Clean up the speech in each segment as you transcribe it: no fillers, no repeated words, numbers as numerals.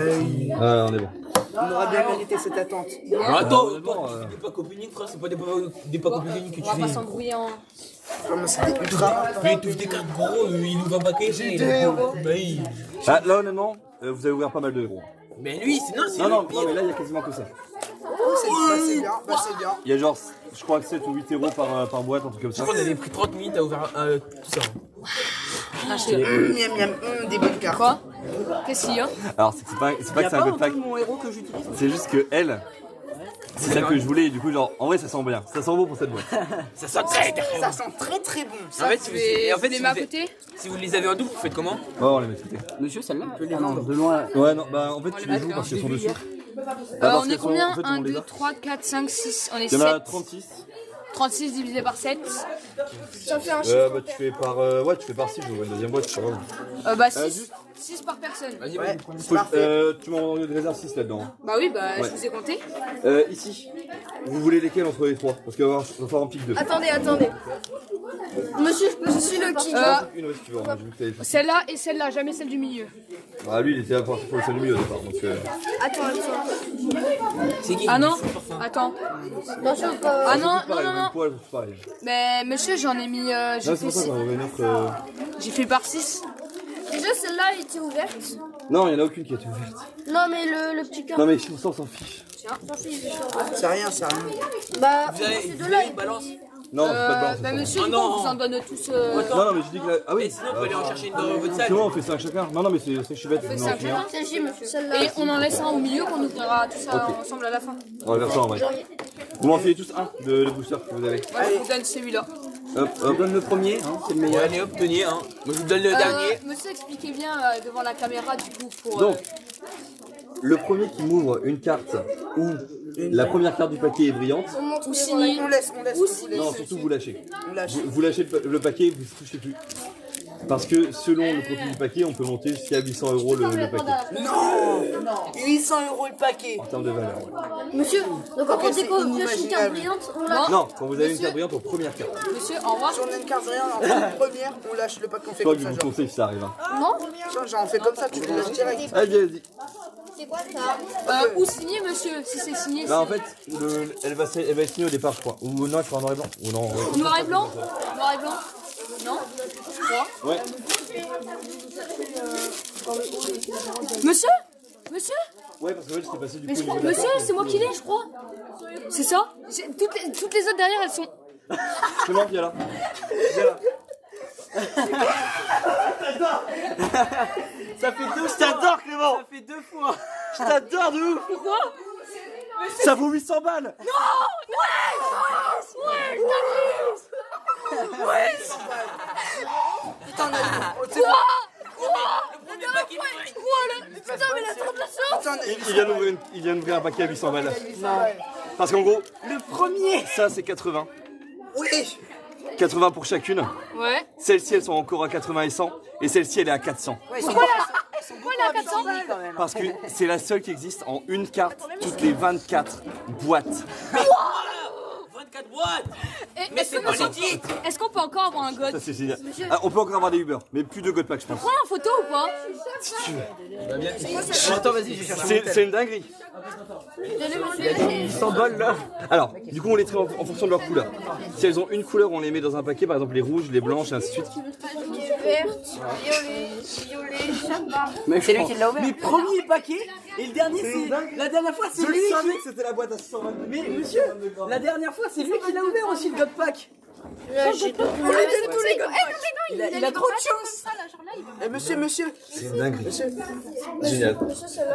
Ah, on est bon. On aura bien mérité cette attente. Attends, des packs opening, frère, c'est pas des packs opening que tu On va pas fais. s'embrouiller en... Comme c'était ultra. Mais il touche des cartes gros, il nous va paquet. J'ai 2 euros. Bah oui. Ah, là, honnêtement, vous avez ouvert pas mal de héros. Mais lui, c'est Non, mais là, il y a quasiment que ça. C'est bien, c'est bien. Il y a genre, je crois que 7 ou 8 euros par boîte, un truc comme Je ça. crois qu'on avait pris 30 minutes à ouvrir tout ça. Miam miam, des bonnes cartes. Quoi? Qu'est-ce qu'il y a? Alors, c'est pas que c'est un god pack, mon héros que j'utilise. c'est juste que elle, c'est celle que je voulais, et du coup, genre, en vrai, ça sent bien. Ça sent bon pour cette boîte. Ça sent très très Ça sent très très bon. En fait, Les mets à côté? si vous les avez en double, vous faites comment? Ouais, on les met de côté. Monsieur, celle-là, on peut les vendre de loin. Ouais, non, bah en fait, tu les joues parce qu'elles sont dessus. On est combien? 1, 2, 3, 4, 5, 6. On est Il y en a 7. 36. 36 divisé par 7. Ça fait un chiffre. Bah, tu fais par. Ouais, tu fais par 6, j'ouvre une deuxième boîte, c'est pas grave. Bah 6. 6 par personne. Vas-y, Ouais, vas-y. c'est parfait. Tu m'en réserves 6 là-dedans. Bah oui, bah Ouais. je vous ai compté. Ici. Vous voulez lesquels entre les trois? Parce qu'il va falloir en pique 2. Attendez. Monsieur, je suis le king. Une, ouais, si tu veux. J'ai vu que t'avais fait. Celle-là et celle-là, jamais celle du milieu. Ah, lui, il était là pour le salut milieu au départ. Donc, Attends. C'est qui? Ah non? Attends. Non, je veux pas. Ah non, pareil, non, même non. poil, c'est pareil. Mais monsieur, j'en ai mis. Non, J'ai c'est pour ça fait, qu'on avait une offre. j'ai fait par 6. Déjà, celle-là était ouverte. Non, il n'y en a aucune qui a été ouverte. Non, mais le petit cœur. Non, mais si on s'en fiche. C'est rien, c'est rien. Bah, Vous avez ces deux-là. une balance? Non, c'est pas de balance. Bah c'est monsieur, Ah du coup, non. on vous en donne tous. Non, mais je dis que là. Ah oui. Et sinon, on peut aller en chercher une dans votre salle. C'est bon, on fait 5 chacun. Non, mais c'est je suis bête. fait Non, cinq c'est bien. chacun. Celle-ci, monsieur. Celle-là. Et on en laisse un au milieu qu'on ouvrira tout ça ensemble à la fin. On va faire ça en vrai. Vous m'en filez tous un de booster que vous avez. Ouais, je vous donne celui-là. Hop, hop. Donne le premier, c'est le Ouais, meilleur. allez hop, tenez, hein. Moi, je vous donne le dernier. Monsieur, expliquez bien devant la caméra du coup pour. Donc, le premier qui m'ouvre une carte où la première carte du paquet est brillante. ou signer. On laisse, Ou on signer. Non, surtout vous lâchez. On lâche. Vous lâchez le paquet, vous ne touchez plus. Parce que selon le contenu du paquet, on peut monter jusqu'à 800 euros le paquet. Non 800 € le paquet. En termes de valeur. Ouais. Monsieur, donc quand on c'est découvre une carte inimaginable. brillante, on l'a. Non, quand vous avez une carte brillante en première carte. Monsieur, au revoir. Si on a une carte rien, en première, on lâche le pack qu'on fait Toi, comme je ça. vous Genre, conseille si ça arrive. Hein. Non. genre on fait comme ça, tu le lâches direct. Allez, vas-y. C'est quoi ça? Ou signer, monsieur. Si c'est signé, Bah, en c'est- fait, elle va être signée au départ, je crois. Ou non, je crois en noir et blanc. Ou non, ouais. Noir et blanc. Noir et blanc. Non. Je crois. Ouais. Monsieur. Monsieur. Ouais, parce que ouais, je t'ai passé du coup. au niveau de la Monsieur, carte. c'est moi qui l'ai, je crois. C'est ça. Toutes les autres derrière, elles sont. C'est moi qui est là. Viens là. Ça fait deux Je t'adore, Clément. Ça fait 2 fois. Je t'adore de ouf. Pourquoi? Ça vaut 800 balles. Il vient d'ouvrir un paquet à 800 balles. Parce qu'en gros, Le premier. ça c'est 80. Oui. 80 pour chacune. Ouais. Celles-ci elles sont encore à 80 et 100. Et celle-ci elle est à 400. Pourquoi il est à 400? Parce que c'est la seule qui existe en une carte toutes les 24 boîtes. 24 boîtes. Mais c'est pas legit. Est-ce qu'on peut encore avoir un god? Ça c'est génial. Ah, on peut encore avoir des Uber, mais plus de God Pack je pense. Prends en photo ou pas? Si tu veux. Attends, vas-y, je vais chercher. C'est une dinguerie. 100 balles là. Alors, du coup on les trie en fonction de leur couleur. Si elles ont une couleur, on les met dans un paquet, par exemple les rouges, les blanches et ainsi de suite. Verte, violet, chapin. Mais c'est lui qui l'a ouvert. Mais premier paquet et le dernier c'est. La dernière fois c'est lui qui. c'était la boîte à 120. Mais monsieur, la dernière fois c'est lui qui l'a ouvert aussi le God Pack. J'ai tous les gars. Il a trop de chance. Eh monsieur. C'est une dinguerie. Génial.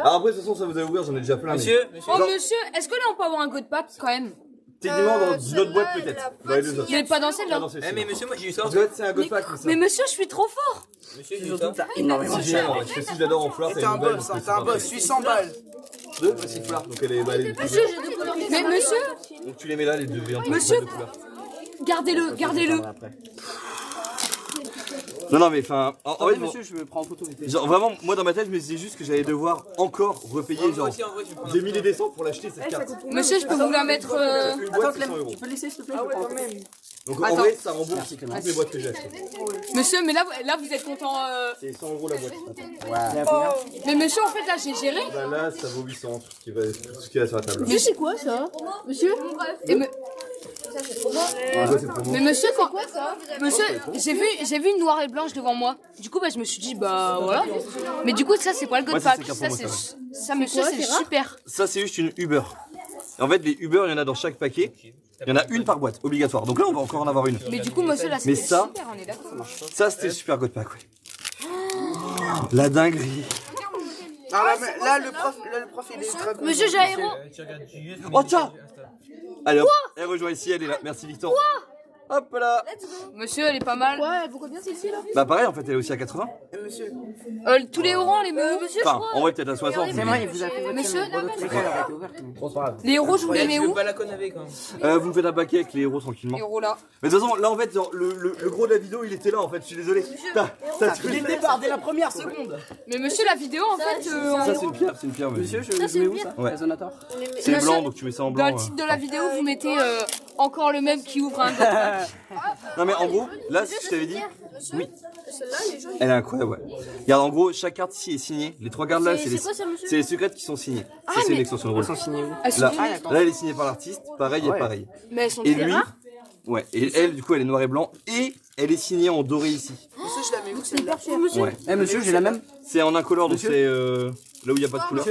Alors après, de toute façon, ça vous a ouvert, j'en ai déjà plein. Monsieur, Oh monsieur, est-ce que là on peut avoir un god pack quand même? Techniquement, dans une autre boîte peut-être. Dans les deux autres. Il est pas dans celle-là. Pas dans celle-ci. mais monsieur, moi j'ai eu ça. Parce que là, c'est un God Pack. mais ça. Mais monsieur, je suis trop fort. Monsieur, j'ai eu ça. Énormément C'est génial, en vrai. Je sais si j'adore en foulard, T'es c'est un une nouvelle. boss, t'es un boss, 800 balles. Deux petits foulards, donc elle est plus Monsieur, j'ai deux couleurs. Mais monsieur, Donc tu les mets là, les deux brillantes. Monsieur. de couleurs. gardez-le. Non, mais enfin. En fait, monsieur, je me prends en photo. genre vraiment, moi dans ma tête, je me disais juste que j'allais devoir encore repayer. Genre, j'ai mis les descentes pour l'acheter cette carte. Monsieur, je peux vous la mettre. Une boîte, c'est 100 euros. Tu peux le laisser, s'il te plaît? Donc en vrai, ça rembourse toutes les boîtes que j'ai achetées. Monsieur, mais là vous êtes content. C'est 100 euros la boîte. Mais monsieur, en fait, là, j'ai géré. Bah là, ça vaut 800, tout ce qui va sur la table. Mais c'est quoi ça? Monsieur? Mais monsieur, monsieur, j'ai vu une noire et blanche devant moi. Du coup, bah, je me suis dit, bah voilà. Mais du coup, ça, c'est pas le God Pack. Ça, monsieur, c'est super. Ça, c'est juste une Uber. En fait, les Uber, il y en a dans chaque paquet. Il y en a une par boîte, obligatoire. Donc là, on va encore en avoir une. Mais du coup, monsieur, là, c'était super, on est d'accord. Ça, c'était super God Pack, oui. La dinguerie. Là, le prof, il est très cool. Monsieur Jairo. Oh, tiens. Allez hop, elle rejoint ici, elle est là. Merci Victor. Hop là. Monsieur, elle est pas mal. Ouais, elle vaut combien celle-ci là? Bah pareil, en fait, elle est aussi à 80. Monsieur. Tous les euros, les menus. Monsieur, Enfin, en vrai, peut-être à 60. C'est moi, il vous a fait votre Monsieur, chaîne. les euros, je vous les mets où? pas la conne avec. Vous me faites un paquet avec les héros tranquillement. Les euros là. Mais de toute façon, là en fait, genre, le gros de la vidéo, il était là en fait, je suis désolé. T'as tué Dès le départ, dès la première seconde. Mais monsieur, la vidéo, en fait, Ça, c'est une pierre, Monsieur, je mets où ça? Ouais. Résonateur. C'est blanc, donc tu mets ça en dans blanc. le titre de la vidéo, vous mettez encore le même qui ouvre un God Pack. Non, mais en gros, là, si je t'avais dit, oui, celle-là, elle est jolie. elle est incroyable, ouais. Regarde, en gros, chaque carte ici est signée. Les 3 cartes là, c'est quoi ça, monsieur? les secrètes qui sont signées. Ça, c'est une extension de rôle. Elles sont Là, finies. là, elle est signée par l'artiste, pareil et pareil. Mais elles sont Et très lui, rares. ouais, et elle, du coup, elle est noir et blanc et elle est signée en doré ici. Monsieur, je la mets où celle-là? Ouais. Eh, monsieur, j'ai la même. C'est en incolore, donc c'est là où il n'y a pas de couleur.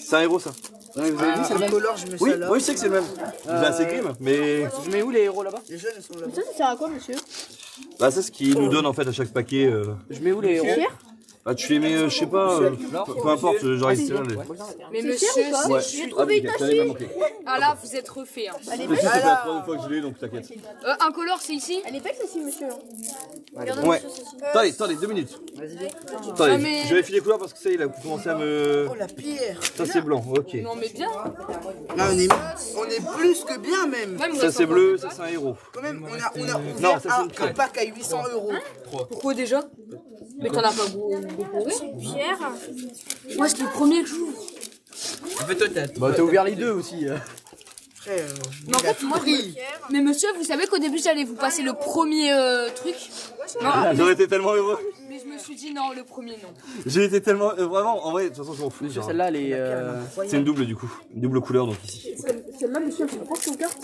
C'est un héros, ça. Vous avez vu, c'est le même. Color, je mets Oui, celle-là. oui, je sais que c'est le même. J'ai assez grim, mais. Je mets où les héros là-bas? Les jeunes, ils sont là. Ça sert à quoi, monsieur? Bah, c'est ce qu'il nous donne en fait à chaque paquet. Je mets où les héros? Bah, tu les mets, je sais pas, peu importe, genre ici là. Mais monsieur, Ouais. J'ai trouvé une tache. ah là, vous êtes refait. Hein. Elle est Mais belle. si, c'est la troisième fois que je l'ai, donc t'inquiète. Un color, c'est ici. Elle est belle celle-ci, monsieur. Regardez, Ouais. monsieur, celle-ci. Attendez, 2 minutes. Attendez, mais- je vérifie les couleurs parce que ça, il a commencé à me. Oh, la pierre. Ça, c'est blanc, ok. Non, mais bien. Là, on est plus que bien même. Même Ça, c'est bleu, ça, c'est un héros. Quand même, on a Non, ouvert ça, c'est une crête. un pack à 800 euros. Pourquoi déjà? Mais t'en as pas beaucoup. Pierre. Moi, c'est le premier que j'ouvre. En fait, toi, Bah, t'as ouvert les deux aussi. Frère, Mais en fait, moi, mais monsieur, vous savez qu'au début, j'allais vous passer le premier truc. Non, J'aurais été tellement heureux. mais je me suis dit non, le premier non. J'ai été tellement. Vraiment, en vrai, de toute façon, je m'en fous. genre. celle-là, elle est. C'est une double du coup. Une double couleur, donc ici. Celle-là, monsieur, elle prend son carte.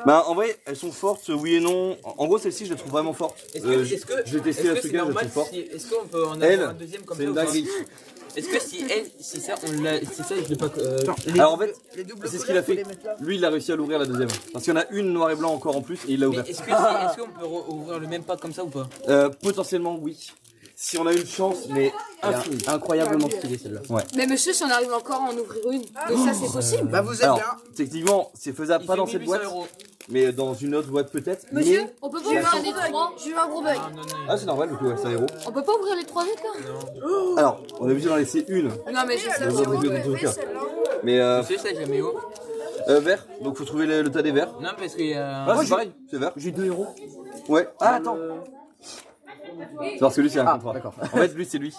Bah, en vrai, elles sont fortes, oui et non. En gros, celle-ci, je la trouve vraiment forte. Est-ce que je l'ai testé la c'est truc je la normal trouve forte. Est-ce qu'on peut en Elle, avoir un deuxième comme c'est ça une ou pas? dinguerie. Est-ce que si ça, on l'a, si ça, je l'ai pas. Alors en fait, Les doubles c'est ce qu'il a fait. Lui, il a réussi à l'ouvrir la deuxième. Parce qu'il y en a une noir et blanc encore en plus et il l'a Mais ouvert. est-ce qu'on peut ouvrir le même pack comme ça ou pas? Potentiellement, oui. Si on a une chance, mais infinie. Incroyablement stylée celle-là. Mais monsieur, si on arrive encore à en ouvrir une, donc ça c'est possible. Bah, vous êtes Alors, bien. techniquement, c'est faisable pas dans cette boîte, mais dans une autre boîte peut-être. Monsieur, Mais... on peut pas ouvrir les trois. J'ai eu un gros bug. Ah, c'est normal, du coup, ouais, c'est un héros. On peut pas ouvrir les trois vite là. Alors, on est obligé d'en laisser une. Non mais je sais. Dans un truc cas. Mais Tu sais, ça, je la mets où? vert, donc faut trouver le tas des verts. Non, parce qu'il y a. Ah, c'est pareil, c'est vert. J'ai 2 héros. Ouais. Ah, attends. C'est parce que lui, c'est un contrat. d'accord. En fait, lui, c'est lui.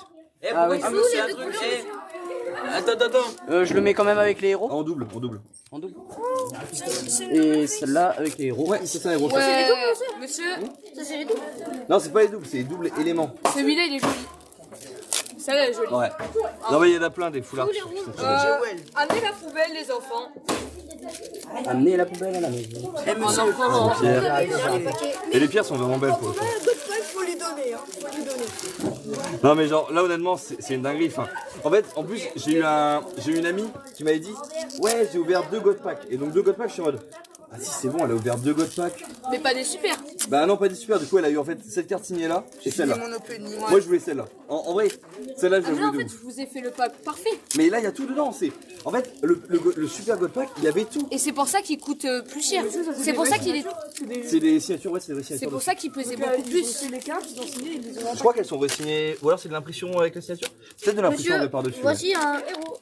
Eh, pourquoi oui. il faut aussi un truc? Attends. Je le mets quand même avec les héros. En double, en double. En double. Et celle-là avec les héros. Ouais, c'est un héros. ça. Ouais, monsieur, Ça, c'est les doubles. Non, c'est pas les doubles, c'est les doubles éléments. celui-là il est joli. Celle-là elle est jolie. Ouais. Non, mais il y en a plein des foulards. Amenez la poubelle les enfants. Amenez la poubelle à la maison. Et les pierres sont vraiment belles pour le coup. Faut lui donner, hein. Faut lui donner. Non, mais genre, là, honnêtement, c'est une dinguerie. Enfin, en fait, en plus, j'ai eu une amie qui m'avait dit ouais, j'ai ouvert 2 God Packs. Et donc, 2 God Packs, je suis en mode ah, si, c'est bon, elle a ouvert 2 God Packs. Mais pas des super. Bah, non, pas des super. Du coup, elle a eu en fait cette carte signée là et celle-là. Mon opening. Moi, je voulais celle-là. En vrai, celle-là, je Ah, la mais en voulais fait de ouf. je vous ai fait le pack parfait. Mais là, il y a tout dedans. En fait, le super God Pack, il y avait tout. Et c'est pour ça qu'il coûte plus cher. C'est pour ça qu'il est. C'est des signatures, ouais, c'est des C'est signatures. pour ça qu'il pesait beaucoup plus. Les cartes, ils ont signé, ils les ont. Je crois qu'elles sont re-signées, ou alors c'est de l'impression avec la signature. C'est peut-être de l'impression Monsieur, par-dessus. voici un héros.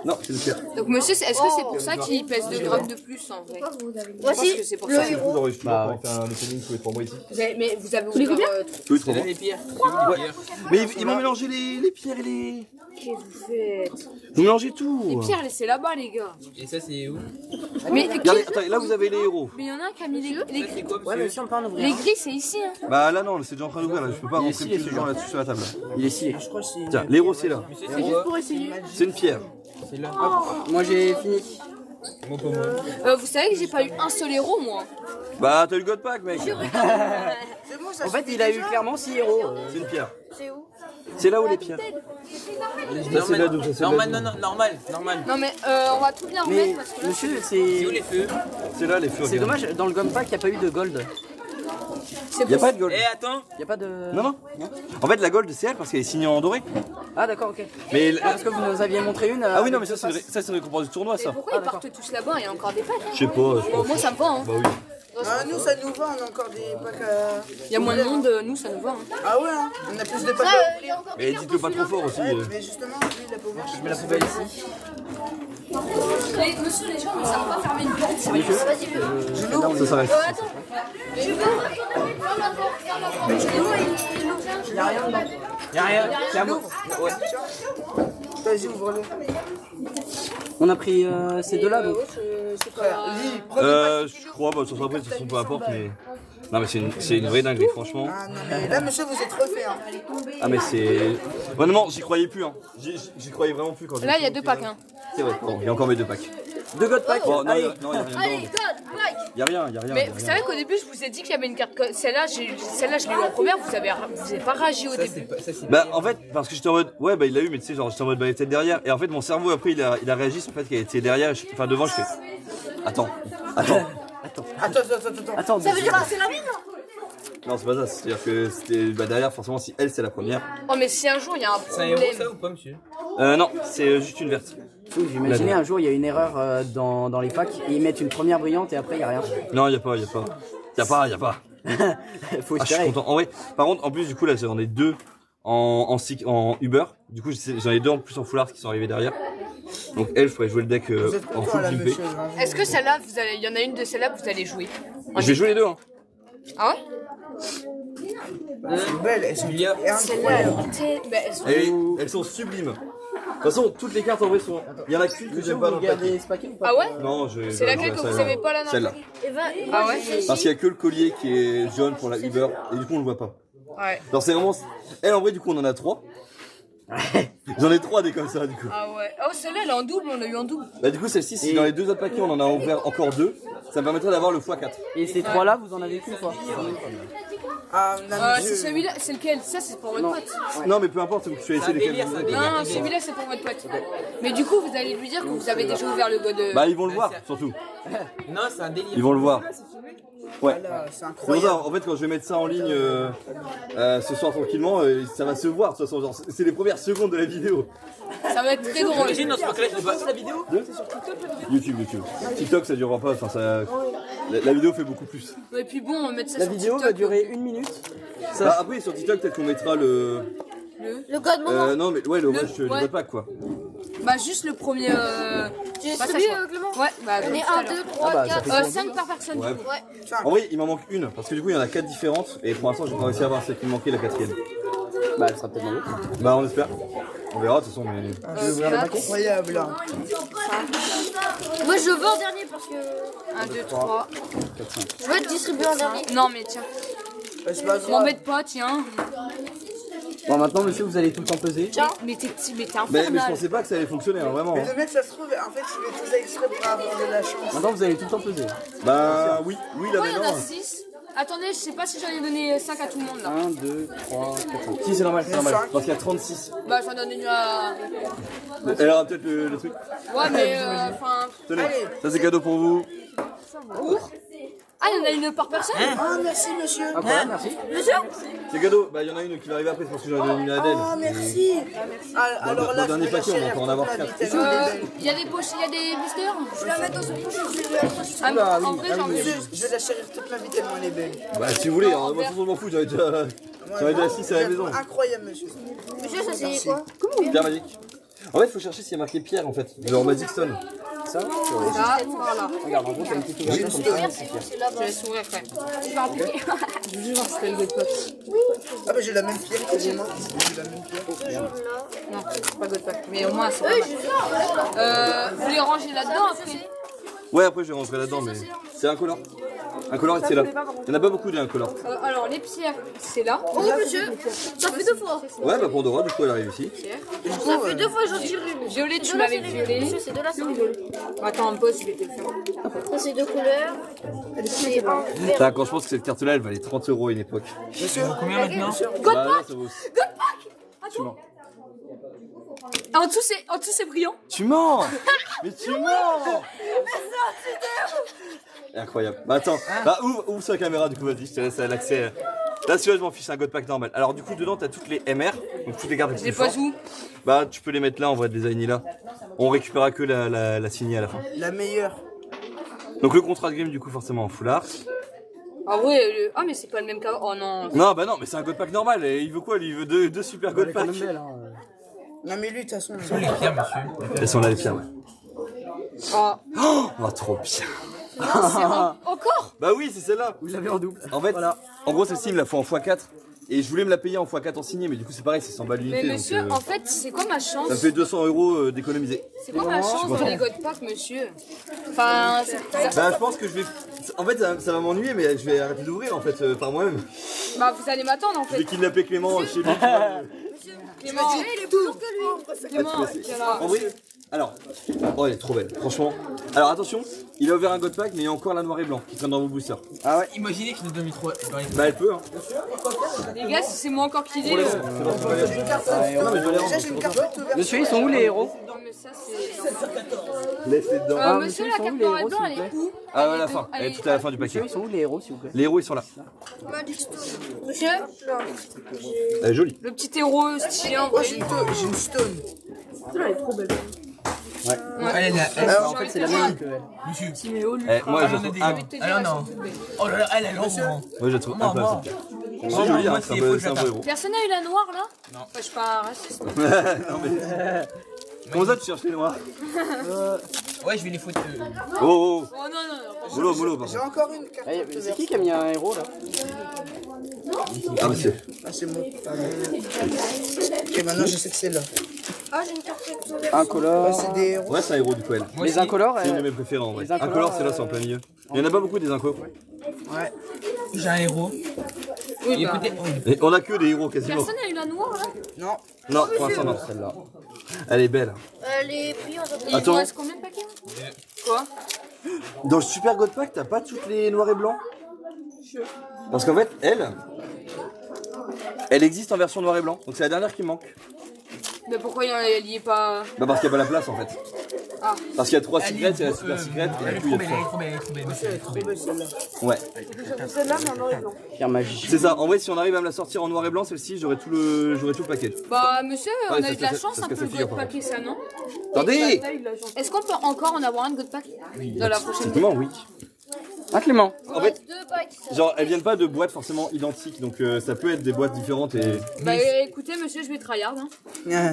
Non, c'est le pire. Donc monsieur, est-ce que c'est pour ça qu'il pèse 2 grammes de plus en vrai? Je pense que c'est pour ça. C'est vous enregistrez pour faire un opening tous les 3 mois ici. Mais vous avez ouvert... Tous les 3 mois. Les pierres. Ouais. Mais ils m'ont mélangé les pierres et les... Qu'est-ce que vous faites? Vous mélangez tout. Les pierres, laissez là-bas les gars. Et ça, c'est où? Mais Regardez, attends, là vous avez les héros. il y en a un qui a mis les gris. C'est quoi, Ouais, monsieur? monsieur, on peut en ouvrir. Les gris, c'est ici. Hein. Bah là non, c'est déjà en train d'ouvrir là, je peux pas Il est rentrer ici, plus de gens là-dessus sur la table. Il est scié. Je crois que c'est. Tiens, l'héros c'est là. Monsieur, c'est quoi? C'est une pierre. C'est là. Moi j'ai fini. Moi, pas moi. Vous savez que j'ai pas eu un seul héros moi. Bah t'as eu le God Pack mec. En fait, il a eu clairement 6 héros. C'est une pierre. C'est où? C'est là où les pierres. Ça, c'est là d'où, ça, c'est là Normal, d'où. non, normal. Non mais on va tout bien Mais remettre parce que là... monsieur, C'est où c'est. les feux? C'est là les feux. C'est regarde. dommage, dans le Gun Pack, il n'y a pas eu de gold. Y a pas de gold. Eh, attends. Il n'y a pas de. Non. En fait la gold c'est elle parce qu'elle est signée en doré. Ah, d'accord, ok. Mais Parce que vous nous aviez montré une. ah oui non mais ça c'est une récompense du tournoi ça. Pourquoi ils partent tous là-bas? Il y a encore des packs. Je sais pas. Moi ça me va. Hein. Bah oui. Ah, nous ça nous va, on a encore des packs à... Il y a moins de monde, nous ça nous va. Hein. Ah ouais, hein, on a plus de packs à Il y a encore des Mais cartes dites-le pas trop fort aussi. Mais justement, lui il a pas ouvert. Je mets la poubelle ici. Monsieur, les gens ne savent pas fermer une porte. Vas-y, veux. Ça s'arrête. Attends. Je veux. Il a rien dedans. Y'a rien. C'est à moi. Ouais. Vas-y, ouvre-le. On a pris ces deux-là donc. Je crois, bah ça sera après, de toute façon peu importe mais. Non mais c'est une vraie dinguerie franchement. Ah non, mais là, monsieur, vous êtes refait. Hein. Ah mais c'est... Honnêtement j'y croyais plus hein. J'y croyais vraiment plus quand Là il y a 2 packs. Hein. C'est vrai, bon, il y a encore mes 2 packs. 2 God Pack. Bon, non, Allez. y a rien Allez, dedans. God, Mike. Y a rien. Mais vous savez qu'au début je vous ai dit qu'il y avait une carte. Celle-là, je l'ai eu en première, vous avez pas réagi au début. Bah en fait, parce que j'étais en mode, ouais bah il l'a eu mais tu sais genre j'étais en mode bah il était derrière. Et en fait mon cerveau après il a réagi sur le fait qu'il était derrière, enfin devant je fais... Attends. Attends, Ça veut dire que c'est la mienne? Non c'est pas ça, c'est-à-dire que c'était bah, derrière forcément si elle c'est la première. Oh mais si un jour il y a un C'est un héros, problème. ça, ou pas, monsieur? Non, c'est juste une verte. J'imaginais un jour il y a une erreur dans les packs et ils mettent une première brillante et après il n'y a rien. Non y a pas. Faut Ah, je suis espérer. content. En vrai, par contre, en plus, du coup, là, j'en ai 2 en Uber. Du coup, j'en ai 2 en plus en foulard qui sont arrivés derrière. Donc, elle, je pourrais jouer le deck Vous êtes en content full là, pimpé. monsieur. Hein. Est-ce que celle-là, il y en a une de celles-là que vous allez jouer? Je vais jouer les 2. Hein. Ah ouais? Elles sont belles, elles sont Julia. Celle-là, elles sont... Elles sont sublimes. De toute façon, toutes les cartes en vrai sont. Il y en a qu'une que j'aime pas dans le paquet. ce paquet ou pas? Ah ouais? Non, C'est laquelle que vous aimez pas là? Celle-là. Ah ouais? Parce qu'il y a que le collier qui est jaune pour la Uber. Et du coup, on le voit pas. Ouais. Alors, c'est vraiment. Elle, en vrai, du coup, on en a 3. J'en ai 3 des comme ça, du coup. Ah ouais. Oh celle-là, elle est en double, on l'a eu en double. Bah, du coup, celle-ci, si dans les 2 autres paquets, on en a ouvert encore 2, ça me permettrait d'avoir le x4. Et ces trois-là, vous en avez qu'une fois. Ah, non, C'est monsieur. celui-là, c'est lequel? Ça, c'est pour votre Non. pote. Non, mais peu importe, c'est que tu as essayé lesquels. délire, ça, délire. Non, celui-là, c'est pour votre pote. Mais du coup, vous allez lui dire que vous avez déjà ouvert le god. Bah, ils vont le voir, surtout. Non, c'est un délire. Ils vont le voir. Ouais. Là, c'est C'est pour incroyable. ça, en fait, quand je vais mettre ça en ligne ce soir tranquillement, ça va se voir. De toute façon, genre, c'est les premières secondes de la vidéo. Ça va être très drôle. Imagine notre collège de base. La vidéo? YouTube. TikTok, ça durera pas. Enfin, ça, la vidéo fait beaucoup plus. Et puis bon, on va mettre ça La sur vidéo TikTok. va durer 1 minute. Bah, après, sur TikTok, peut-être qu'on mettra le. Le God moment. Non, mais ouais, le match du ouais. God Pack, quoi. Bah, juste le premier. Tu passage, distribues, quoi. Clément? Ouais, bah, On est tout à 1, l'heure. 2, 3, bah, ça 4. fait 5 par personne. Ouais. du coup. Ouais. En vrai, il m'en manque une. Parce que du coup, il y en a 4 différentes. Et pour l'instant, j'ai pas réussi à avoir celle qui me manquait, la 4ème. Bah, elle sera peut-être dans l'autre. Bah, on espère. On verra, de toute façon, mais. Incroyable. Hein. Moi, je veux en dernier parce que. 1, 2, 3. Je veux être distribué en dernier. Non, mais tiens. C'est pas grave. M'embête pas, tiens. Bon, maintenant, monsieur, vous allez tout le temps peser. Mais t'es Mais je infernal. pensais pas que ça allait fonctionner, hein, vraiment. Mais hein. le mec, ça se trouve, en fait, il fait tout ça exprès pour avoir de la chance. Maintenant, vous allez tout le temps peser. Bah, oui, là Pourquoi il y en a maintenant. 6? Attendez, je sais pas si j'en ai donné 5 à tout le monde là. 1, 2, 3, 4, 5. Si, c'est normal, Parce qu'il y a 36. Bah, j'en donne une à. Elle aura peut-être le truc. Ouais, mais enfin. Tenez, ça c'est cadeau pour vous. Ah, il y en a une par personne? Ah, merci, monsieur. Ah, voilà, merci. C'est cadeau. Bah, il y en a une qui va arriver après, c'est parce que j'en ai donné une à Adèle. Ah, merci. Ah, alors dans là, le dernier je vais paquet, on va la encore en avoir chérir 4. toute la vie, tellement elle est belle. Il y a des poches, il y a des blisters? Je vais la mettre dans ce poche. Ah, mais en vrai, j'en ai. Monsieur, je vais la chérir toute ma vie tellement elle est belle. Bah, si vous voulez, hein, moi, de toute façon, je m'en fous, j'en ai déjà 6 à la maison. Incroyable, monsieur. Monsieur, ça c'est quoi? Pierre magique. En fait, il faut chercher s'il y a marqué Pierre en fait. Genre Magic Stone. Ça Ah, voilà. Regarde, en gros, t'as une petite ouverture comme ça. Je laisse ouvrir quand même. Tu vas appliquer. Je vais voir si t'as le God Pack. Ah bah j'ai la même pierre quasiment. J'ai la même pierre. Non, c'est pas God Pack. Mais au moins, c'est pas mal. Vous les rangez là-dedans après? Ouais, après je rentrerai là-dedans, mais c'est un color. Un color, c'est là. Il n'y en a pas beaucoup d'un color. Alors, les pierres, c'est là. Oh monsieur, ça fait 2 fois. Ouais, bah Pandora, du coup, elle arrive ici. Ça fait 2 fois que j'en tire une. Violet, tu m'avais violé. Monsieur, c'est de là, c'est rigolo. Attends, un poste, je vais te le faire. Ça, c'est 2 couleurs. C'est un vert. Putain, quand je pense que cette carte-là, elle valait 30 € à une époque. Combien maintenant? Bah, là, ça vaut aussi. Tu mens. En dessous, c'est brillant. Tu mens. Mais tu mens. Incroyable. Bah attends, bah ouvre sur la caméra du coup, vas-y, je te laisse l'accès. Là celui-là je m'en fiche, c'est un God Pack normal. Alors du coup dedans t'as toutes les MR, donc toutes les cartes les Je plus les pose fortes. où? Bah tu peux les mettre là, on va designer là. On récupérera que la signée à la fin. La meilleure. Donc le contrat de game du coup forcément en full art. Ah ouais, ah mais c'est pas le même qu'avant. Oh non. Non bah non mais c'est un God Pack normal, et il veut quoi lui? Il veut deux super God Pack. Non mais lui de toute façon. Où sont les pierres, monsieur? Elles sont là les pierres, ouais. Oh. Oh trop bien. Encore? Bah oui c'est celle-là. Vous l'avez en double. En fait, en gros celle-ci il me la faut en x4. Et je voulais me la payer en x4 en signé, mais du coup c'est pareil, c'est 100 balles Mais l'unité. monsieur, Donc, en fait, c'est quoi ma chance? ça me fait 200 € d'économiser. C'est quoi ma chance dans les God Pack, monsieur? Enfin, Bah je pense que je vais... En fait ça va m'ennuyer, mais je vais arrêter d'ouvrir en fait par moi-même. bah vous allez m'attendre en Je vais fait. kidnapper Clément chez lui. Clément, Il est plus lourd que lui. Clément, En vrai, alors, oh elle est trop belle, franchement. Alors attention, il a ouvert un God Pack, mais il y a encore la noire et blanc qui traîne dans vos boosters. Ah ouais. Imaginez que je nous donne 3 dans les Bah elle peut hein. les gars, si c'est moi encore qui l'ai. Non mais je dois les rendre. Déjà j'ai une carte ouverte. Monsieur, ils sont où les héros? Non mais ça c'est. Laisse-les dedans. Ah, Monsieur, monsieur, la ils sont carte où, les noire et héros, blanc, elle s'il vous est où? Ah à la fin, elle est tout à la fin du paquet. Monsieur, ils sont où les héros, s'il vous plaît? Les héros ils sont là. Monsieur, Elle est jolie. Le petit héros stylé en Oh vrai. j'ai une stone. En fait, c'est la même que elle. Monsieur. Moi je la on a trouve des. incroyable. Alors non. Oh là là, elle est longue. Moi je la trouve Moi, incroyable. moi. C'est joli, moi, hein, c'est c'est faux, un beau j'attends. héros. Personne n'a eu la noire là? Non. Je suis pas raciste. Non mais... Comment ça tu cherches les noirs? Ouais, je vais les foutre. Oh oh, Oh non, non, non. mollo mollo par J'ai contre. encore une carte Eh, ouverte. c'est qui a mis un héros là? Ah monsieur. Ah c'est bon. Ok maintenant je sais que c'est là. ah j'ai une carte ouverte. Incolore. C'est des héros. Ouais c'est un héros du coup elle. Moi Les aussi. incolores, C'est une de mes préférées en vrai. Les incolores, Incolore c'est là, c'est en plein milieu. Il y en a pas beaucoup des incos. Ouais. J'ai un héros. Oui, bah. Écoutez, Et on a que des héros quasiment. Personne n'a eu la noire là? Non. Non, pour l'instant non. Celle-là. Elle est belle. Les prix en Il Attends. vous reste combien de paquets? Quoi? Dans le Super God Pack, t'as pas toutes les noirs et blancs? Parce qu'en fait, elle existe en version noir et blanc. Donc c'est la dernière qui me manque. Mais pourquoi il y est pas. Bah parce qu'il n'y a pas la place en fait. Ah. Parce qu'il y a 3 elle secrets, c'est la est super secrète et elle du est coup il y trop a belle, elle est 3. trop belle, monsieur, elle est trop belle. Ouais. Celle-là, mais en noir et blanc. Pierre Magie. C'est ça. En vrai, si on arrive à me la sortir en noir et blanc, celle-ci, j'aurais tout le paquet. Bah, monsieur, on Ouais, a eu de la chance ça un se peu casse le la figure, God par Pack et ça, non? Attendez. Est-ce qu'on peut encore en avoir un de God Pack? Dans la prochaine Effectivement, oui. Ah, Clément. En fait, 2 packs. genre, elles viennent pas de boîtes forcément identiques, donc ça peut être des boîtes différentes et. Bah, écoutez, monsieur, je vais tryhard. Hein. Ah.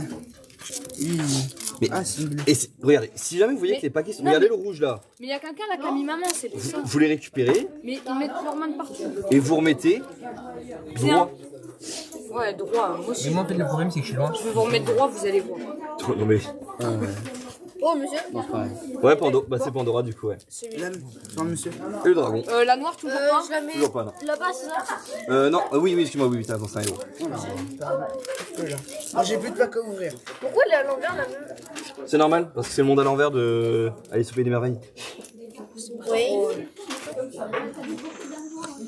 Mais Ah c'est une bleue. et regardez, si jamais vous voyez Mais- que les paquets sont, non, regardez mais- le rouge là. Mais il y a quelqu'un là qui a mis maman, c'est pour ça. Vous les récupérez Mais ils mettent leurs mains de partout. et vous remettez droit. Ouais, droit, moi Mais aussi. moi, en fait, le problème, c'est que je suis loin. Je vais vous remettre droit, vous allez voir. Non mais. Oh monsieur. Non, c'est pas vrai. Ouais, Pandora, bah c'est Pandora du coup, ouais. Là, non monsieur. Et le dragon. La noire, toujours pas. Je la mets Toujours pas, non. là-bas, c'est ça. Non, oui, excuse-moi, oui, t'as c'est un héros. Moi j'ai plus de pack à ouvrir. Pourquoi elle est à l'envers la même? C'est normal, parce que c'est le monde à l'envers de Alice au Pays des Merveilles. Oui.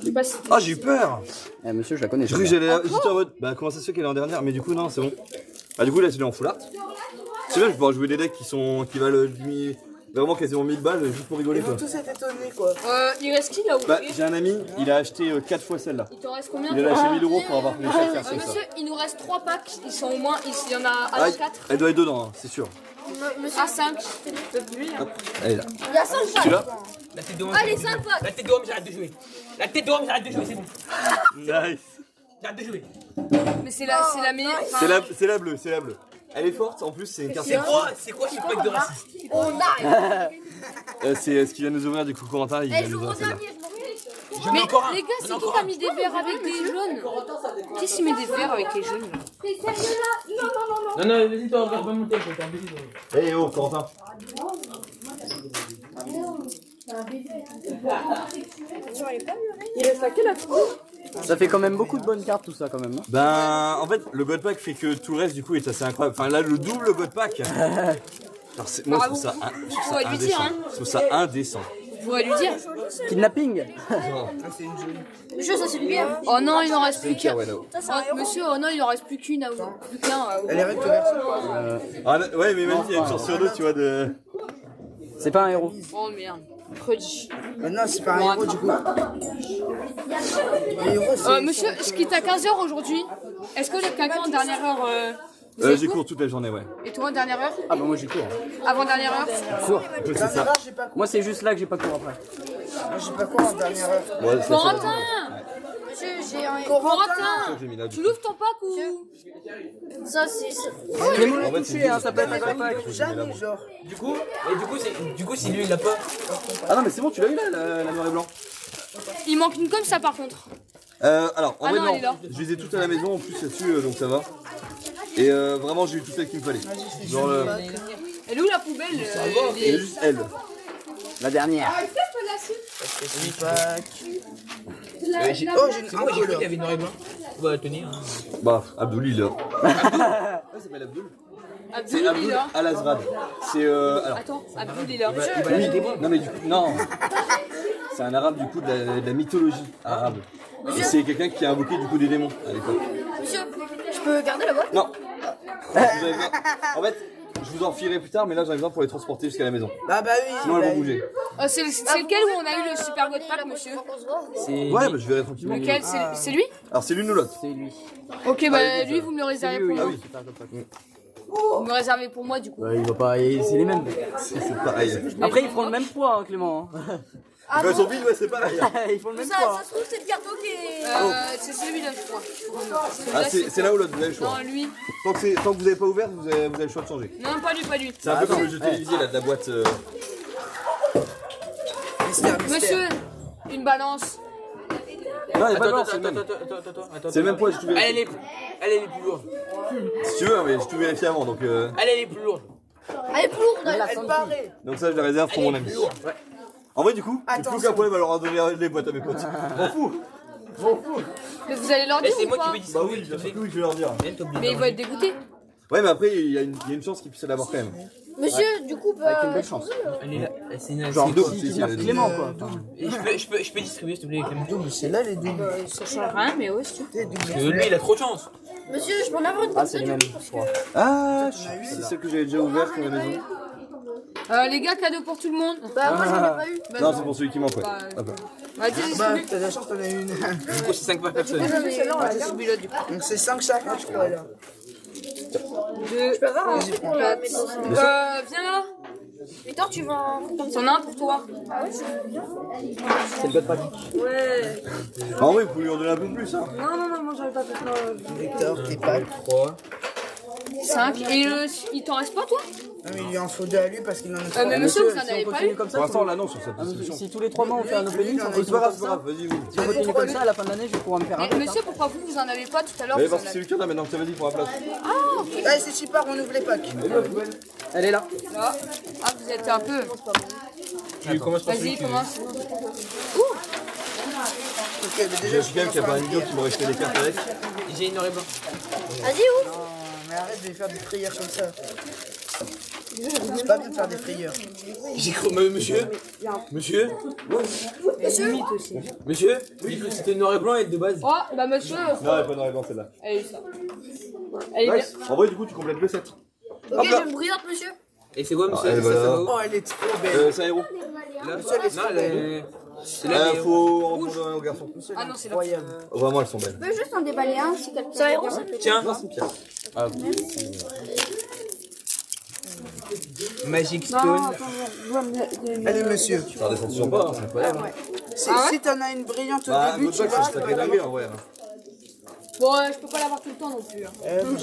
Je sais pas si. Ah, j'ai eu peur! Eh, monsieur, je la connais. J'ai cru que j'allais. J'étais en mode, bah comment ça se fait qu'elle est en dernière? Mais du coup, non, c'est bon. Bah, du coup, là, c'est en full art. C'est bien, je vais pouvoir jouer des decks qui valent vraiment quasiment 1000 balles juste pour rigoler Ils quoi. vont tous être étonnés quoi. Il reste qui là où Bah, j'ai un ami, il a acheté 4 fois celle-là. Il t'en reste combien? Il a lâché 1000 € pour avoir les 4 cartes comme ça. Monsieur, il nous reste 3 packs. Ils sont au moins. Il y en a Ah, à 4. elle doit être dedans, hein, c'est sûr. Monsieur, À 5. Elle est là. il y a 5 Tu l'as? La tête de homme. Allez, 5 packs. La tête de homme, j'arrête de jouer. La tête de homme, j'arrête de jouer, c'est bon. Nice. J'arrête de jouer. Mais c'est la meilleure. C'est la bleue, c'est la bleue. Elle est forte, en plus c'est une carte. C'est quoi ce pack de raciste? C'est ce qui vient de nous ouvrir du coup Corentin, il vient de nous ouvrir celle-là. J'en ai Mais encore un. les gars, c'est qui qui a mis des verres avec des jaunes? Qui s'y met des verres avec les jaunes là? Non, vas-y, toi, regarde pas mon texte, t'es un bêtise. Eh oh Corentin. Il reste à quelle heure? Ça fait quand même beaucoup de bonnes cartes tout ça quand même. Ben en fait le God Pack fait que tout le reste du coup est assez incroyable. Enfin là le double God Pack. Alors, moi je trouve ça, Faut lui dire, indécent. hein. Je trouve ça indécent. Vous pourrez lui dire. Kidnapping. Monsieur, ça c'est une bière. Oh non, il en reste plus qu'un. Ouais, là-haut. Oh, monsieur, oh non, il en reste plus qu'une. Plus qu'un. Elle est recto verso. Ah, ouais mais même il y a une chance sur deux tu vois de. C'est pas un héros. Oh merde. Prodigy. Non, c'est pas un héros du coup. Un héros, c'est. Monsieur, je quitte à 15h aujourd'hui. Est-ce que quelqu'un en dernière heure J'ai cours toute la journée ouais. Et toi en dernière heure? Ah bah moi j'ai cours. Avant dernière heure? Cours. C'est ça. Dernière heure, j'ai pas cours. Moi c'est juste là que j'ai pas cours après. Moi, j'ai pas cours en dernière heure. Ouais, c'est ça. Corentin! Monsieur, j'ai un. Corentin! J'ai mis là, Tu l'ouvres ton pack ou? Ça c'est. Les mots En fait, touchés, hein, ça peut être un Jamais, pack. jamais, genre. Du coup, si lui il l'a pas. Ah non mais c'est bon tu l'as eu là la noir et blanc. Il manque une comme ça par contre. Alors en Ah vrai non, non, elle est là. je les ai toutes à la maison en plus là-dessus donc ça va. Et vraiment j'ai eu toutes celles qu'il me fallait. Genre Elle est où la poubelle? il y a juste elle. La dernière. Oh, j'ai une C'est moi, j'ai cru qu'il y avait noir et blanc. Bah, Tony. Hein. Bah Abdoul il est là. Ouais, ça s'appelle Abdoul. Abdul C'est il est Abdoul là. Al-Azrad. C'est alors. Attends, Abdul est là. Oui, non mais du coup, non. C'est un arabe du coup de la mythologie arabe. Et c'est quelqu'un qui a invoqué du coup des démons à l'époque. Monsieur, je peux garder la boîte? Non. Vous avez besoin- En fait, je vous en filerai plus tard, mais là j'en ai besoin pour les transporter jusqu'à la maison. Bah oui. Sinon elles vont bouger. C'est lequel où on a eu le super god pack, monsieur? C'est Ouais, bah je verrai tranquillement. Lequel? C'est lui? Alors c'est l'une ou l'autre. c'est lui. Ok, bah lui, vous me le réservez pour Oui, moi. oui, c'est un pack. Vous me le réservez pour moi, du coup. Il va pas, c'est les mêmes. C'est pareil. Après ils font le même poids hein, Clément. Quand ils sont vides, ouais, c'est pareil. Ils font le même Ça poids. se trouve, c'est le gâteau qui est. C'est celui-là, je crois. Ah, c'est là ou l'autre, vous avez le choix. Non, lui. Tant que vous n'avez pas ouvert, vous avez le choix de changer. Non, pas lui, pas lui. C'est un peu comme le jeu télévisé là, de la boîte. Mystère. Monsieur, une balance. Non, il n'y a pas de Attends, blanc, c'est le même. attends. C'est le même poids, j'ai tout vérifié. Elle est plus lourde. Si tu veux, mais j'ai tout vérifié avant, donc Elle est plus lourde. Elle est plus lourde. Elle paraît. donc ça je la réserve pour mon ami. En vrai du coup, j'ai plus qu'un problème à leur donner les boîtes à mes potes. M'en fous. Mais vous allez leur Mais dire c'est ou moi qui pas? vais Bah distribuer. oui, bien sûr que oui, je vais leur dire. Mais ils vont être dégoûtés. Ouais, mais après il y a une chance qu'ils puissent l'avoir quand même. Monsieur, du coup, Avec une bah. belle chance. Elle est là. C'est une. Genre deux, qui si, kidnappe si, Clément quoi. Et je peux distribuer s'il te plaît, Clément. Double, c'est là les doubles. Ça change rien, mais ouais, si tu veux. Parce que lui il a trop de chance. Monsieur, je peux en avoir une Ah comme c'est ça, les du mêmes. coup, parce que. Ah, c'est celle que j'avais déjà ouverte à la maison. Les gars, cadeau pour tout le monde. Bah, moi, j'en ai pas eu. Non, c'est pour celui qui manque, ouais. Bah, Hop. Vas-y, Bah, distribue. t'as de la chance, t'en as une. Du coup, c'est 5 par personne. Distribue-le, du coup. Donc c'est 5 chacun, je crois là. Je peux avoir un truc pour la mettre dans ce. Viens là. Victor, tu vas. C'en a un pour toi. C'est le god pack. Ouais. En vrai, vous pouvez lui en donner un peu plus, hein. Non, moi j'arrive pas à faire ça. Victor, tes packs. 3. 5. Et il t'en reste pas, toi? Non, mais il lui en faut 2 à lui parce qu'il en a 3. Mais monsieur, vous en Si avez on pas continue eu? comme ça, Pour l'instant, là, non, sur cette Ah, mais discussion. si tous les 3 mois on fait un opening, lui, C'est pas grave, c'est pas grave, vas-y, vous. si on continue comme ça, à la fin de l'année, je vais pouvoir me faire un Mais pack. monsieur, pourquoi vous en avez pas tout à l'heure? Mais Vous parce en que c'est avez le cas là maintenant que t'avais dit pour la place. Allez, c'est super, on ouvre les packs. Elle est là. là. Ah, vous êtes un peu. Tu commences par celui Vas-y, qui commence. Ok, mais déjà, Déjà, je suis quelqu'un qui a pas une vidéo qui m'aurait jeté les cartes avec. J'ai une noir et blanc. Vas-y, ouvre. Non, mais arrête de faire des frayeurs comme ça. C'est pas bien de faire des frayeurs. J'ai cru, monsieur. Monsieur. Monsieur. J'ai cru que c'était noir et blanc et de base. Oh, bah monsieur. Non, elle est pas noir et blanc celle-là. Elle est ça. Elle est bien. Nice. En vrai, du coup, tu complètes le set. Ok, j'ai une brillante, monsieur. Et c'est quoi, monsieur? elle Ça va là. va où? Oh, elle est trop belle. C'est un héros. Là. Monsieur, elle est Non, trop elle belle. est. C'est là, mais- Faut en trouver un au garçon. Ah non, c'est là. Incroyable. Vraiment, elles sont belles. Je peux juste en déballer un si quelqu'un. C'est un héros, ça? Tiens, Non, c'est une pierre. Magic Stone. Allez, monsieur. Ça redescend toujours pas, hein, c'est incroyable. Si t'en as une brillante au Bah, début, votre tu bac, vas. ça serait dingue en vrai. hein. Bon, je peux pas l'avoir tout le temps non plus. Hein.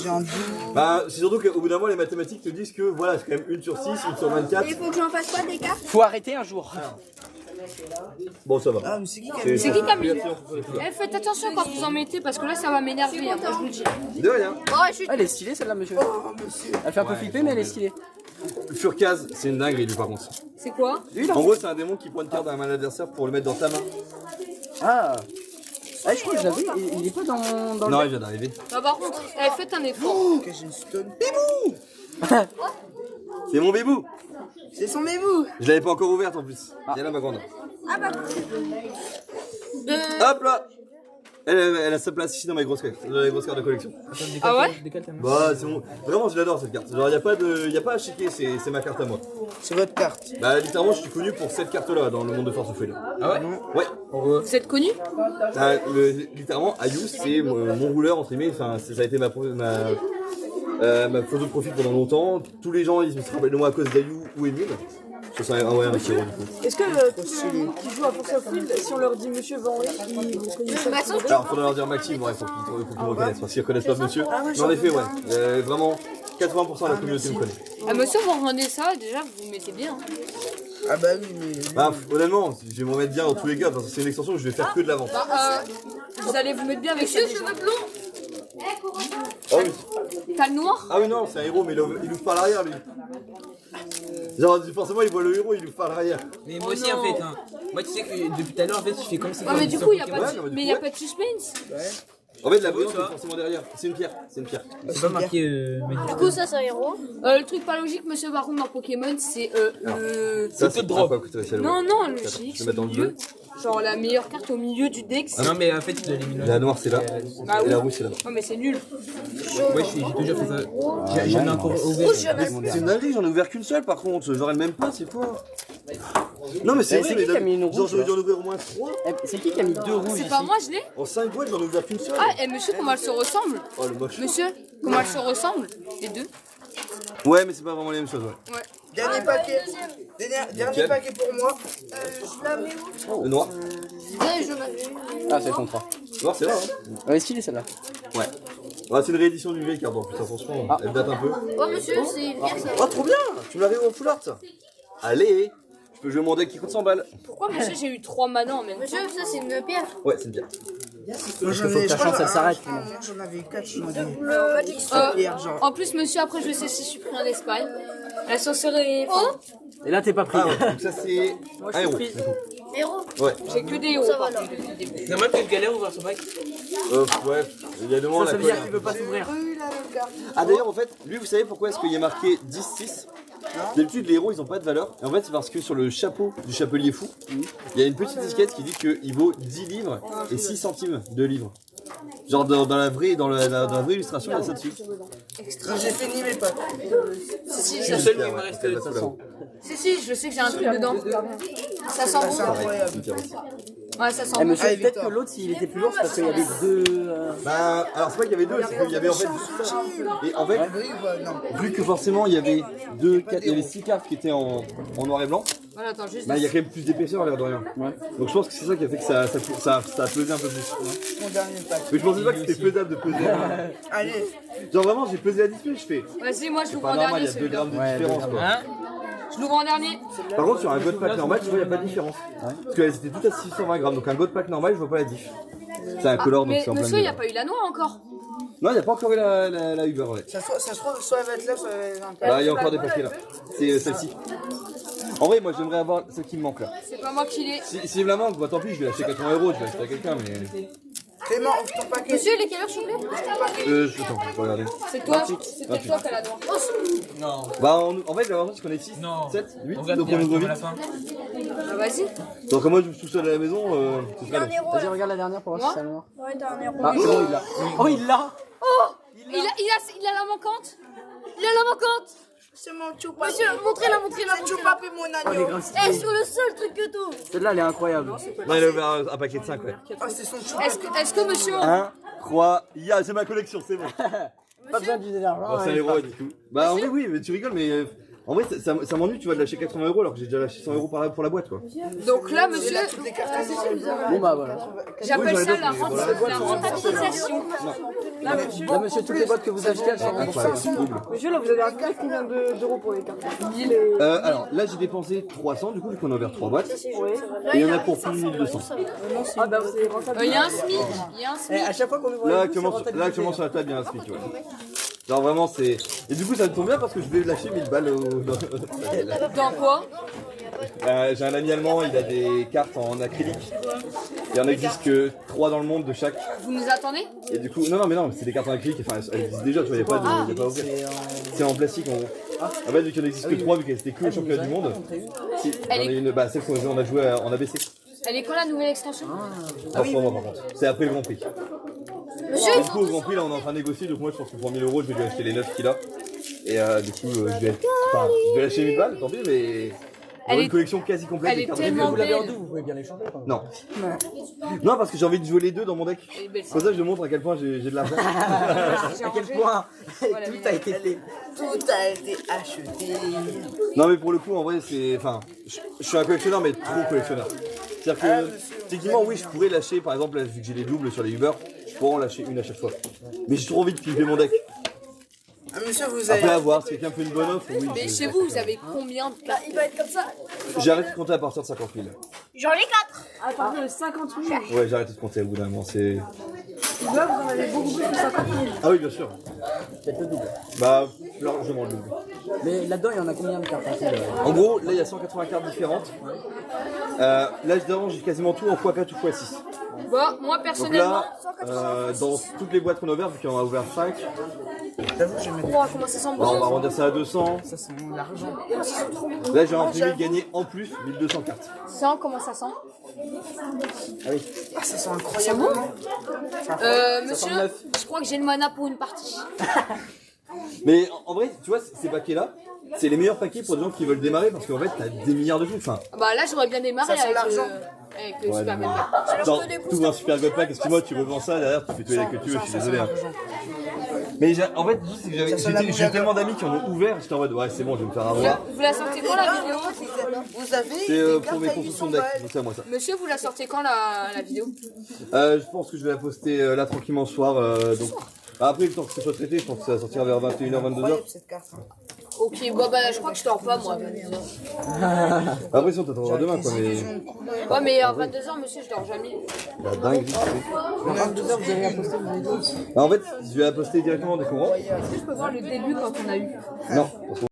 J'ai un 10. Bah, c'est surtout qu'au bout d'un moment, les mathématiques te disent que voilà, c'est quand même 1 sur 6, 1 sur 24. Et il faut que j'en fasse quoi des cartes? Faut arrêter un jour. Bon, ça va. Ah, mais c'est qui C'est qui qui a mis? Eh, faites attention quand vous en mettez parce que là ça va m'énerver, hein, moi je vous le dis. De rien. Elle est stylée celle-là, monsieur. Elle fait un peu flipper, mais elle est stylée. Furcase, c'est une dinguerie, lui, par contre. C'est quoi? En gros, c'est un démon qui prend une carte d'un man adversaire pour le mettre dans ta main. Ah. Ah, je crois que je l'avais. Il est pas dans Non, le. il vient d'arriver. Bah, par contre, faites un effort. Ok, j'ai une stone. C'est mon bébou. C'est son bébou. Je l'avais pas encore ouverte en plus. Viens là, ma grande. Ah bah. Hop là. Elle a sa place ici dans mes grosses cartes de collection. Ah ouais? Bah, c'est bon. Vraiment, je l'adore cette carte. Genre, y a pas à chiquer, c'est ma carte à moi. C'est votre carte. Bah, littéralement, je suis connu pour cette carte-là dans le monde de Force of Will. Ah ouais? Ouais. Vous êtes connu? Littéralement, Ayou, c'est mon rouleur, entre guillemets. Enfin, ça a été ma photo de profil pendant longtemps. Tous les gens, ils se rappellent de moi à cause d'Ayou ou Emile. C'est un héros du coup. Est-ce que tous ceux qui jouent à Force of Will, si on leur dit Monsieur Van Henri, ils vont connaître ça? Alors, faudrait leur dire Maxime, ouais, faut qu'ils me reconnaissent. Parce qu'ils reconnaissent pas monsieur. Mais en effet, ouais. Vraiment, 80% de la communauté me connaît. Ah, monsieur, vous rendez ça, déjà, vous vous mettez bien. Hein. Ah bah oui, mais... Bah, honnêtement, je vais m'en mettre bien dans tous les cas. Parce que c'est une extension où je vais faire que de la vente. Bah, vous allez vous mettre bien avec ça. Monsieur, cheveux blonds. Ah oui. T'as le noir? Ah oui, non, c'est un héros, mais il ouvre pas l'arrière, lui. Genre, forcément, il voit le héros, il ouvre pas l'arrière. Mais moi aussi en fait, hein. Moi tu sais que depuis tout à l'heure en fait je fais comme si. Ouais, mais du coup, il y a pas de suspense. En fait, la brillante est forcément derrière. C'est une pierre, c'est une pierre. C'est pas marqué. Du coup, ça, c'est un héros. Le truc pas logique, monsieur Baron dans Pokémon, c'est le. Ça, c'est drop. Non, non, le GX Je vais mettre dans au le bleu. milieu. Genre la meilleure carte au milieu du deck. Non mais en fait il doit l'éliminer. La noire, c'est là. Bah Et oui. la rouge, c'est là. Ouais, mais c'est nul. Ouais, j'ai toujours fait ça. J'en ai encore ouvert. C'est une dinguerie, j'en ai ouvert qu'une seule par contre. J'aurais le même pas, c'est quoi? Non, mais c'est vrai, c'est qui qui a mis une genre rouge, j'aurais dû en ouvrir au moins 3. C'est qui a mis 2 rouges C'est ici? pas moi, je l'ai. En 5 boîtes, j'en ai ouvert qu'une seule. Ah, et monsieur, comment elles se ressemblent? Oh, le moche. Monsieur, comment elles se ressemblent? Les deux? Ouais, mais c'est pas vraiment la même chose, ouais. Ouais. Dernier paquet. Dernier paquet pour moi. Je la mets où? Le noir. Ouais, j'en avais une. Ah, c'est le contrat. Le noir, c'est là, hein. Elle est stylée celle-là. Ouais. Ah, c'est une réédition d'une vieille carte en plus, franchement. Elle date un peu. Oh, monsieur, c'est bien ça. Oh, trop bien! Tu me l'as en full art, ça. Allez! Je peux jouer mon deck qui coûte 100 balles. Pourquoi, monsieur, j'ai eu 3 manas en même temps? Monsieur, ça, c'est une pierre. Ouais, c'est bien. Moi, Faut que ta chance elle s'arrête. J'en avais 4, je m'en dis. Euh, en plus, monsieur, après, je sais si je suis pris en Espagne. La sorcellerie. Oh, Et là, t'es pas pris. Ah, ouais, donc ça, c'est un héros. pris. du coup. Héros. Ouais. j'ai que des héros. Ça va, par là. contre, depuis le début. C'est normal que je galère ouvrir ce bac. Ouais, il y a devant Ça la veut dire colle. qu'il veut pas s'ouvrir. Ah, d'ailleurs, en fait, lui, vous savez pourquoi est-ce qu'il y a marqué 10-6? D'habitude, les héros, ils ont pas de valeur. Et en fait, c'est parce que sur le chapeau du chapelier fou, il y a une petite étiquette qui dit qu'il vaut 10 livres et 6 centimes de livres. Genre dans la vraie illustration, il y a ça dessus. J'ai fini mes packs. Si, Je suis le seul où il me reste. si, je sais que j'ai un truc dedans. Ça sent C'est bon. incroyable. Ouais, ça sent Eh, bon. monsieur, Allez, peut-être Victor. que l'autre, s'il était plus lourd, c'est parce qu'il y avait deux. Bah, alors c'est pas qu'il y avait deux, c'est qu'il y avait en fait juste ça. Et en fait, Oui, bah, non. vu que forcément il y avait 6 cartes qui étaient en noir et blanc, Voilà, attends, juste. bah il y a quand même plus d'épaisseur l'air de rien. Donc je pense que c'est ça qui a fait que ça a pesé un peu plus. Mon dernier pack. Mais je pensais pas que c'était faisable de peser. Allez. Genre vraiment, j'ai pesé la display, je fais. Vas-y, moi, je l'ouvre Pas en normal, dernier. il y a 2 celui-là. grammes de différence quoi. Hein? Je l'ouvre en dernier. Par contre, sur un God Pack normal, tu vois, il n'y a pas de différence. Parce qu'elles étaient toutes à 620 grammes. Donc un God Pack normal, je vois pas la diff. C'est un color, donc Mais c'est en plein monsieur, il n'y a milieu. pas eu la noire encore. Non, il n'y a pas encore eu la Uber, ouais. Ça se trouve, soit elle va être là, soit elle va être dans le pack. Bah, il y a encore des paquets là. C'est celle-ci. En vrai, moi j'aimerais avoir celle qui me manque là. C'est pas moi qui l'ai. Si il me la manque, bah tant pis, je vais l'acheter 80 €, je vais l'acheter à quelqu'un, mais. Clément, ouvre ton paquet. Monsieur, il est quelle heure, s'il vous plaît? Je attends, je vais regarder. C'est toi. C'est peut-être toi qui as la noire. Non. Bah, en fait, l'avantage, c'est qu'on est 6, Non. 7, 8, On regarde donc on ouvre à vite. la fin. Bah, vas-y. Donc, comme moi je suis tout seul à la maison, c'est très long. Un héros. Vas-y, regarde la dernière pour voir si c'est noir. Ouais, t'as un héros. Ah, c'est bon, il l'a. Oh, il l'a. Il a la manquante. Il a la manquante. C'est mon choupa. Monsieur, montrez-la, montrez-la. C'est choupa et mon Oh, les agneau. grains Eh, stylés. sur le seul truc que tout. Celle-là, elle est incroyable. Non, il a ouvert un paquet de 5, ouais. Ah, c'est son choupa. Est-ce que monsieur. Incroyable, c'est ma collection, c'est bon. Pas besoin d'utiliser l'argent. Bon, c'est un héros du coup. Bah, en vrai, oui, mais tu rigoles, mais En vrai, ça m'ennuie, tu vois, de lâcher 80 € alors que j'ai déjà lâché 100 € pour la boîte, quoi. Donc là, monsieur, Bon bah voilà. j'appelle ça la voilà. rentabilisation. Là monsieur, toutes les boîtes que vous achetez, elles sont remboursables. Incroyable, double. Monsieur, là, vous avez rajouté combien d'euros pour les cartes? 1000 et... Alors là, j'ai dépensé 300 du coup, vu qu'on a ouvert 3 boîtes. Ouais. Et il y en a pour plus de 1200. Ah bah, c'est rentable. Il y a un SMIC, il y a un SMIC. À chaque fois qu'on ouvre Là, un actuellement sur la table, il y a un SMIC, ouais. Genre vraiment, c'est. Et du coup, ça me tombe bien parce que je vais lâcher 1000 balles Dans quoi? J'ai un ami allemand, il a des cartes en acrylique. Il en existe que 3 dans le monde de chaque. Vous nous attendez? Et du coup, non, c'est des cartes en acrylique, enfin elles existent déjà, tu vois, il n'y a pas de. Y a pas à ouvrir. C'est en plastique en gros. En fait, vu qu'il n'en existe que 3, vu qu'elles étaient que au championnat du monde. Si, j'en ai une, bah celle qu'on a joué en ABC. Elle est quand la nouvelle extension? Dans 3 mois par contre. C'est après le Grand Prix. Et du coup, au Grand Prix, là on est en train de négocier, donc moi je pense que pour 1000 € je vais lui acheter les 9 qu'il a. Et du coup, je vais lâcher 1000 balles, tant pis, mais. Elle Une est- collection quasi complète. elle des est cartes. tellement Vous l'avez en belle. deux, vous pouvez bien les changer. Quoi. Non. Non, parce que j'ai envie de jouer les deux dans mon deck. Elle est belle, Pour ça, je te montre à quel point j'ai de l'argent. À quel point Voilà, tout a été fait. Tout a été acheté. Non, mais pour le coup, en vrai, c'est. Enfin, je suis un collectionneur, mais trop collectionneur. C'est-à-dire que, techniquement, oui, je pourrais lâcher, par exemple, là, vu que j'ai les doubles sur les Uber, je pourrais en lâcher une à chaque fois. Mais j'ai trop envie de flipper mon deck. Ah, monsieur, vous Après, avez. à voir, si quelqu'un fait une bonne offre, oui. Mais chez vous, vous avez combien de cartes? Il va être comme ça. J'ai arrêté de compter à partir de 50 000. J'en ai 4. À partir de 50 000. Ouais, j'ai arrêté de compter au bout d'un moment, c'est. Là, vous en avez beaucoup plus que 50 000. Ah oui, bien sûr. Peut-être le double. Bah, largement le double. Mais là-dedans, il y en a combien de cartes En gros, là, il y a 180 cartes différentes. Là, dedans, j'ai quasiment tout en x4 ou x6. Bon, moi Donc personnellement, là, dans toutes les boîtes qu'on a ouvertes, vu qu'on en a ouvert 5, oh, comment ça sent on va bon? arrondir ça à 200. Ça, c'est l'argent. Là, j'ai imprimé gagner en plus 1200 cartes. Sent, comment ça sent? Ah, ça sent incroyable. Monsieur, je crois que j'ai le mana pour une partie. Mais en vrai, tu vois, ces paquets-là, c'est les meilleurs paquets pour des gens qui veulent démarrer parce qu'en fait, t'as des milliards de trucs. Enfin, Bah là, j'aurais bien démarré Ça sent avec l'argent. le ouais, Super mais- Pack. genre, t'ouvres un super god pack, excuse-moi, tu revends ça, derrière, tu fais tous les decks que tu veux, je suis désolé. Hein. Mais en fait, juste, j'ai tellement d'amis qui en ont ouvert, j'étais en mode, ouais, c'est bon, je vais me faire avoir. Vous la sortez quand la vidéo? Vous avez. C'est des pour mes cartes à constructions de 800 deck, balles. donc c'est à moi ça. Monsieur, vous la sortez quand la vidéo? Je pense que je vais la poster là tranquillement ce soir. Donc. Après, le temps que ce soit traité, je pense que ça va sortir vers 21h, 22h. Incroyable cette carte. Ok, bon bah je crois que je dors pas moi. Après, sinon, t'attendras demain quoi, mais. Ouais, mais à 22h, monsieur, je dors jamais. La dingue, vite fait. À 22h, vous avez la poster, vous avez dit. En fait, je vais la poster directement dès qu'on rentre. Est-ce que je peux voir le début quand on a eu? Non, parce qu'on